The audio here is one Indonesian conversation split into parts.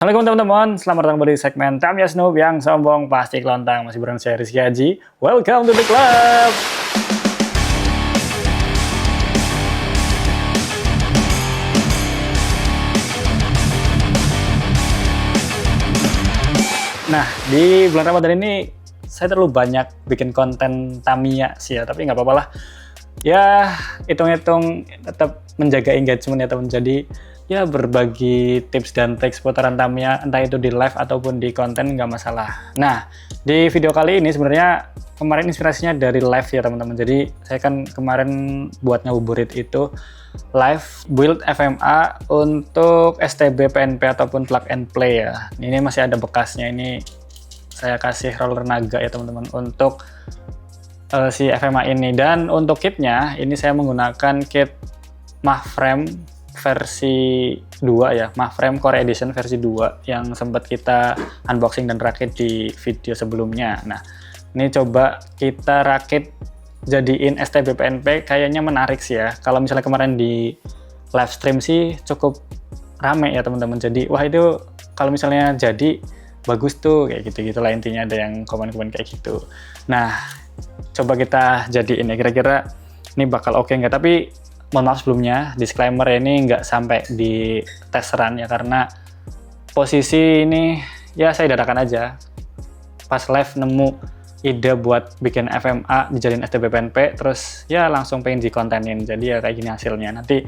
Halo teman-teman, selamat datang di segmen Tamiya Snoop yang sombong pasti kelontang. Masih bareng saya Rizky Haji. Welcome to the club. Nah, di bulan Ramadan ini saya terlalu banyak bikin konten Tamiya sih ya, tapi nggak apa-apa lah. Ya, hitung-hitung tetap menjaga engagement ya teman. Jadi ya berbagi tips dan trik seputaran Tamiya, entah itu di live ataupun di konten nggak masalah. Nah, di video kali ini sebenarnya kemarin inspirasinya dari live ya teman-teman. Jadi saya kan kemarin buat ngabuburit itu live build FMA untuk STB PNP ataupun plug and play ya. Ini masih ada bekasnya, ini saya kasih roller naga ya teman-teman untuk si FMA ini. Dan untuk kitnya ini saya menggunakan kit Mahframe versi 2 ya, Mahframe Core Edition versi 2 yang sempat kita unboxing dan rakit di video sebelumnya. Nah, ini coba kita rakit jadiin STB PNP, kayaknya menarik sih ya. Kalau misalnya kemarin di live stream sih cukup rame ya teman-teman. Jadi wah itu kalau misalnya jadi bagus tuh kayak gitu-gitu lah, intinya ada yang komen-komen kayak gitu. Nah, coba kita jadiin ya, kira-kira ini bakal oke nggak. Tapi mohon maaf sebelumnya, disclaimer ini nggak sampai di tes run ya, karena posisi ini ya saya dadakan aja. Pas live nemu ide buat bikin FMA dijadiin STB PNP, terus ya langsung pengen dikontenin. Jadi ya kayak gini hasilnya. Nanti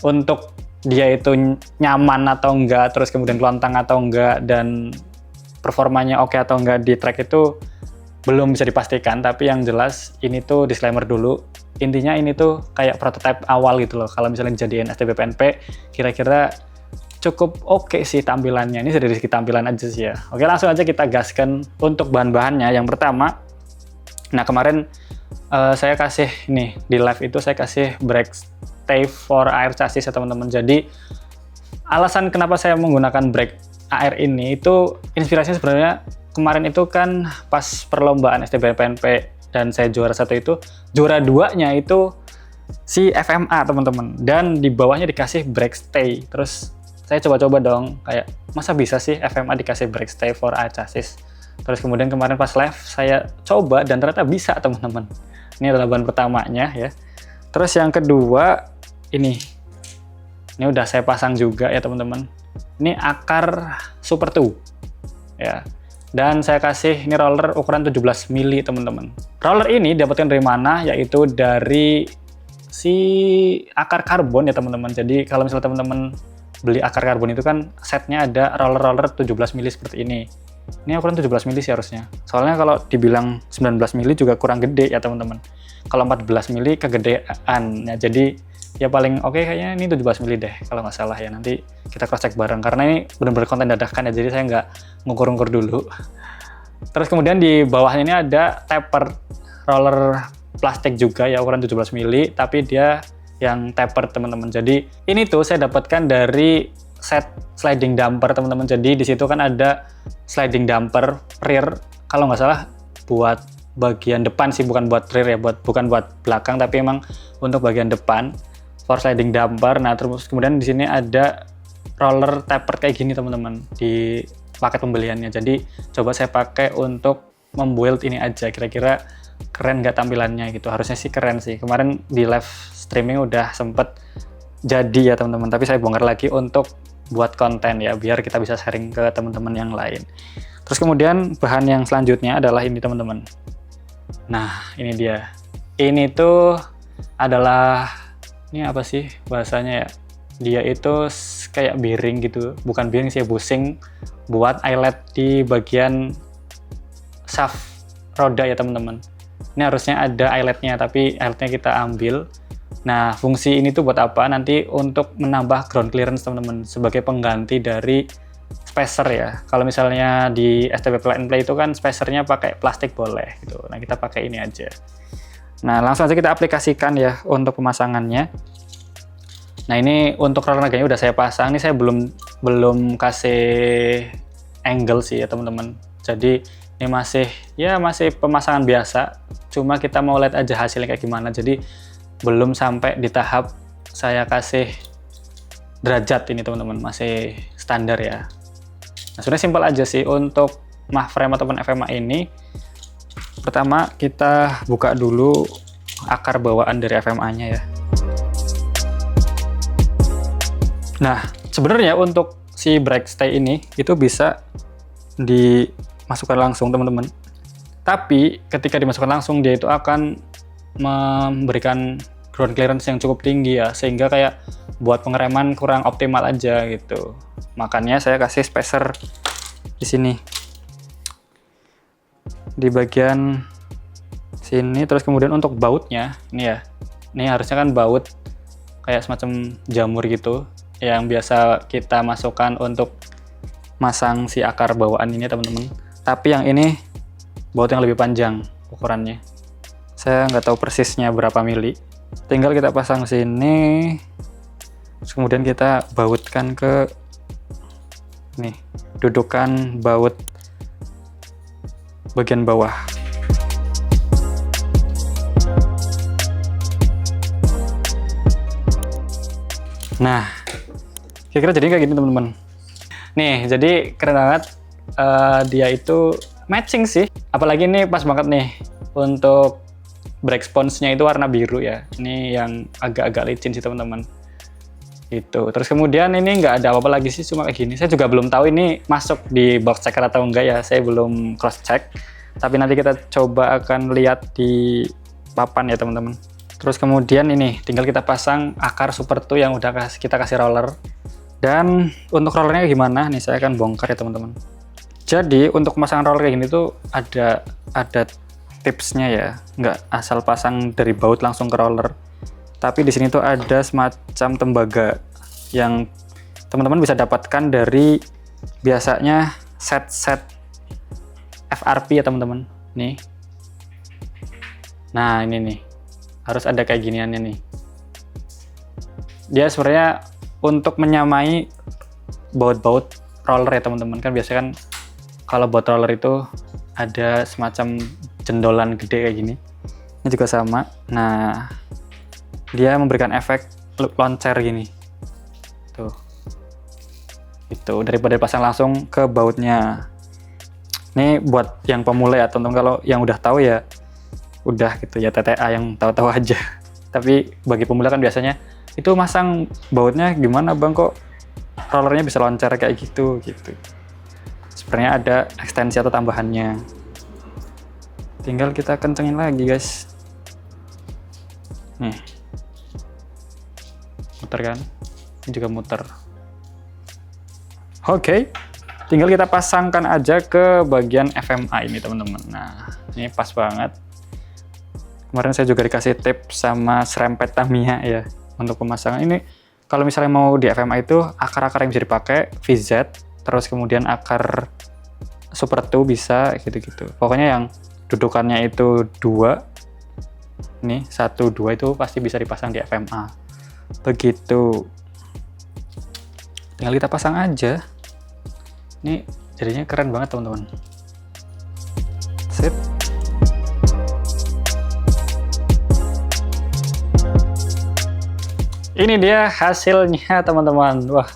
untuk dia itu nyaman atau enggak, terus kemudian kelontang atau enggak, dan performanya oke atau enggak di track itu belum bisa dipastikan. Tapi yang jelas ini tuh disclaimer dulu. Intinya ini tuh kayak prototipe awal gitu loh. Kalau misalnya dijadiin STB PNP, kira-kira cukup oke sih tampilannya. Ini dari segi tampilan aja sih ya. Oke, langsung aja kita gaskan untuk bahan-bahannya. Yang pertama, nah kemarin saya kasih nih di live itu saya kasih brake stay for air chassis ya teman-teman. Jadi alasan kenapa saya menggunakan brake air ini itu inspirasinya sebenarnya kemarin itu kan pas perlombaan STB PNP dan saya juara 1 itu, juara 2-nya itu si FMA teman-teman, dan di bawahnya dikasih brake stay. Terus saya coba-coba dong, kayak masa bisa sih FMA dikasih brake stay for air chassis. Terus kemudian kemarin pas live saya coba dan ternyata bisa teman-teman. Ini adalah bahan pertamanya ya. Terus yang kedua ini udah saya pasang juga ya teman-teman. Ini akar Super 2 ya. Dan saya kasih ini roller ukuran 17 mili teman-teman. Roller ini dapatkan dari mana? Yaitu dari si akar karbon ya teman-teman. Jadi kalau misalnya teman-teman beli akar karbon itu kan setnya ada roller-roller 17 mili seperti ini. Ini ukuran 17 mili sih harusnya. Soalnya kalau dibilang 19 mili juga kurang gede ya teman-teman. Kalau 14 mili kegedean. Ya, jadi ya paling oke kayaknya ini 17 mili deh kalau nggak salah ya. Nanti kita cross check bareng karena ini benar-benar konten dadakan ya, jadi saya nggak ngukur-ngukur dulu. Terus kemudian di bawahnya ini ada taper roller plastik juga ya, ukuran 17 mili, tapi dia yang taper teman-teman. Jadi ini tuh saya dapatkan dari set sliding damper teman-teman. Jadi di situ kan ada sliding damper rear, kalau nggak salah buat bagian depan sih, bukan buat rear ya, bukan buat belakang, tapi emang untuk bagian depan for sliding damper. Nah terus kemudian di sini ada roller taper kayak gini teman-teman di paket pembeliannya. Jadi coba saya pakai untuk membuild ini aja, kira-kira keren nggak tampilannya gitu. Harusnya sih keren sih. Kemarin di live streaming udah sempet jadi ya teman-teman, tapi saya bongkar lagi untuk buat konten ya, biar kita bisa sharing ke teman-teman yang lain. Terus kemudian bahan yang selanjutnya adalah ini teman-teman. Nah ini dia. Ini tuh adalah, ini apa sih bahasanya ya, dia itu kayak bearing gitu, bukan bearing sih, bushing buat eyelet di bagian shaft roda ya teman-teman. Ini harusnya ada eyeletnya, tapi eyeletnya kita ambil. Nah fungsi ini tuh buat apa? Nanti untuk menambah ground clearance teman-teman, sebagai pengganti dari spacer ya. Kalau misalnya di STB Plug and Play itu kan spacernya pakai plastik boleh gitu. Nah kita pakai ini aja. Nah langsung aja kita aplikasikan ya untuk pemasangannya. Nah ini untuk roller naganya udah saya pasang. Ini saya belum kasih angle sih ya teman-teman. Jadi ini masih pemasangan biasa. Cuma kita mau lihat aja hasilnya kayak gimana. Jadi belum sampai di tahap saya kasih derajat ini teman-teman, masih standar ya. Nah, sebenarnya simpel aja sih untuk mah frame ataupun FMA ini. Pertama kita buka dulu akar bawaan dari FMA-nya ya. Nah, sebenarnya untuk si brake stay ini itu bisa dimasukkan langsung teman-teman. Tapi ketika dimasukkan langsung dia itu akan memberikan ground clearance yang cukup tinggi ya, sehingga kayak buat pengereman kurang optimal aja gitu. Makanya saya kasih spacer di sini, di bagian sini. Terus kemudian untuk bautnya ini ya, ini harusnya kan baut kayak semacam jamur gitu yang biasa kita masukkan untuk masang si akar bawaan ini teman-teman. Tapi yang ini baut yang lebih panjang ukurannya. Saya nggak tahu persisnya berapa mili. Tinggal kita pasang sini, terus kemudian kita bautkan ke nih, dudukan baut bagian bawah. Nah, kira-kira jadi kayak gini teman-teman. Nih, jadi keren banget. Dia itu matching sih. Apalagi ini pas banget nih untuk brake sponge-nya itu warna biru ya. Ini yang agak-agak licin sih teman-teman. Itu. Terus kemudian ini nggak ada apa-apa lagi sih, cuma kayak gini. Saya juga belum tahu ini masuk di box checker atau enggak ya. Saya belum cross check. Tapi nanti kita coba akan lihat di papan ya teman-teman. Terus kemudian ini tinggal kita pasang akar Super 2 yang udah kita kasih roller. Dan untuk rollernya gimana? Nih saya akan bongkar ya teman-teman. Jadi untuk pemasangan roller kayak gini tuh ada tipsnya ya, nggak asal pasang dari baut langsung ke roller. Tapi di sini tuh ada semacam tembaga yang teman-teman bisa dapatkan dari biasanya set FRP ya teman-teman. Nih. Nah ini nih, harus ada kayak giniannya nih. Dia sebenarnya untuk menyamai baut-baut roller ya teman-teman. Kan biasanya kan kalau baut roller itu ada semacam jendolan gede kayak gini. Ini juga sama. Nah, dia memberikan efek loncer gini. Tuh. Itu daripada pasang langsung ke bautnya. Ini buat yang pemula ya, teman-teman. Kalau yang udah tahu ya udah gitu ya, TTA yang tahu-tahu aja. Tapi bagi pemula kan biasanya itu masang bautnya gimana Bang, kok rollernya bisa loncer kayak gitu. Sebenarnya ada ekstensi atau tambahannya. Tinggal kita kencengin lagi guys. Nih, muter kan? Ini juga muter. Oke, tinggal kita pasangkan aja ke bagian FMA ini teman-teman. Nah, ini pas banget. Kemarin saya juga dikasih tips sama serempet Tamiya ya untuk pemasangan ini. Kalau misalnya mau di FMA itu akar-akar yang bisa dipakai VZ, terus kemudian akar Super 2 bisa gitu-gitu. Pokoknya yang dudukannya itu 2, nih 1, 2 itu pasti bisa dipasang di FMA. Begitu. Tinggal kita pasang aja. Ini jadinya keren banget teman-teman. Sip. Ini dia hasilnya teman-teman. Wah,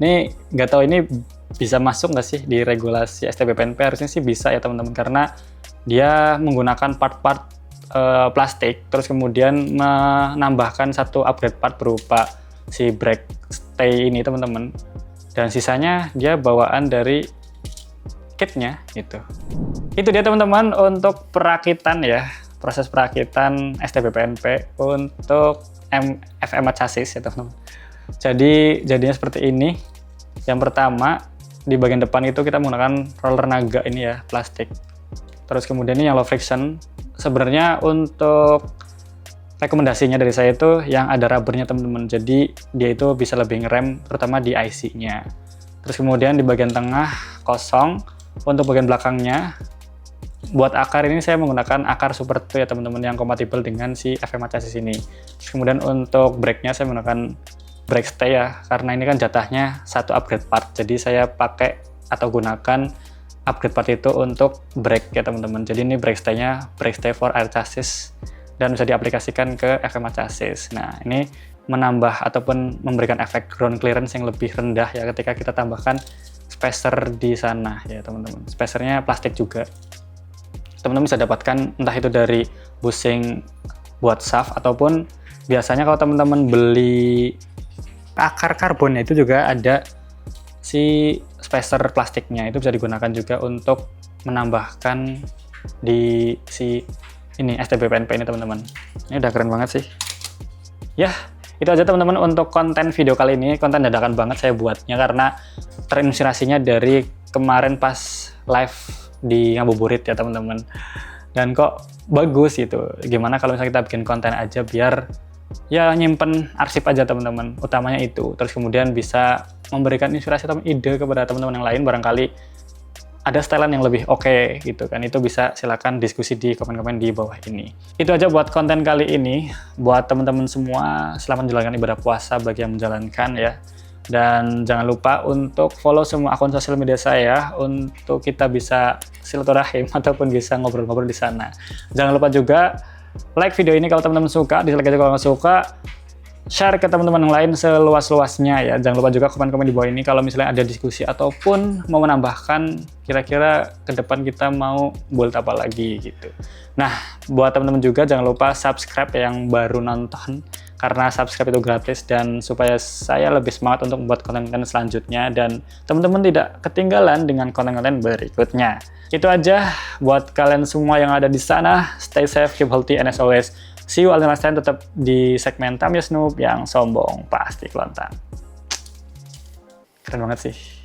ini nggak tahu ini bisa masuk nggak sih di regulasi STB-PNP. Harusnya sih bisa ya teman-teman, karena dia menggunakan part-part plastik, terus kemudian menambahkan satu upgrade part berupa si brake stay ini teman-teman, dan sisanya dia bawaan dari kitnya gitu. Itu dia teman-teman untuk perakitan ya, proses perakitan STB-PNP untuk FMA chassis ya teman-teman. Jadi jadinya seperti ini. Yang pertama di bagian depan itu kita menggunakan roller naga ini ya, plastik. Terus kemudian ini yang low friction. Sebenarnya untuk rekomendasinya dari saya itu yang ada rubbernya teman-teman. Jadi dia itu bisa lebih ngerem terutama di IC-nya. Terus kemudian di bagian tengah kosong. Untuk bagian belakangnya buat akar ini saya menggunakan akar Super 2 ya teman-teman, yang kompatibel dengan si FMA chassis ini. Terus kemudian untuk brake-nya saya menggunakan brake stay ya, karena ini kan jatahnya satu upgrade part. Jadi saya pakai atau gunakan upgrade part itu untuk brake ya teman-teman. Jadi ini brake stay-nya brake stay for air chassis dan bisa diaplikasikan ke FMA chassis. Nah, ini menambah ataupun memberikan efek ground clearance yang lebih rendah ya ketika kita tambahkan spacer di sana ya teman-teman. Spacernya plastik juga. Teman-teman bisa dapatkan entah itu dari bushing buat shaft ataupun biasanya kalau teman-teman beli akar karbon itu juga ada si spacer plastiknya, itu bisa digunakan juga untuk menambahkan di si ini STB-PNP ini teman-teman. Ini udah keren banget sih. Ya, itu aja teman-teman untuk konten video kali ini. Konten dadakan banget saya buatnya karena terinspirasinya dari kemarin pas live di Ngabuburit ya teman-teman. Dan kok bagus gitu. Gimana kalau misalnya kita bikin konten aja biar ya nyimpen arsip aja teman-teman. Utamanya itu. Terus kemudian bisa memberikan inspirasi atau ide kepada teman-teman yang lain, barangkali ada stylean yang lebih oke gitu kan. Itu bisa silakan diskusi di komen-komen di bawah ini. Itu aja buat konten kali ini. Buat teman-teman semua, selamat menjalankan ibadah puasa bagi yang menjalankan ya. Dan jangan lupa untuk follow semua akun sosial media saya untuk kita bisa silaturahim ataupun bisa ngobrol-ngobrol di sana. Jangan lupa juga like video ini kalau teman-teman suka, dislike aja kalau nggak suka. Share ke teman-teman yang lain seluas-luasnya ya. Jangan lupa juga komen-komen di bawah ini kalau misalnya ada diskusi ataupun mau menambahkan kira-kira ke depan kita mau build apa lagi gitu. Nah, buat teman-teman juga jangan lupa subscribe yang baru nonton karena subscribe itu gratis dan supaya saya lebih semangat untuk membuat konten-konten selanjutnya dan teman-teman tidak ketinggalan dengan konten-konten berikutnya. Itu aja buat kalian semua yang ada di sana. Stay safe, keep healthy, and as always, see you all the next time. Tetap di segmen Tamiya Snoop yang sombong pasti kelontar. Keren banget sih.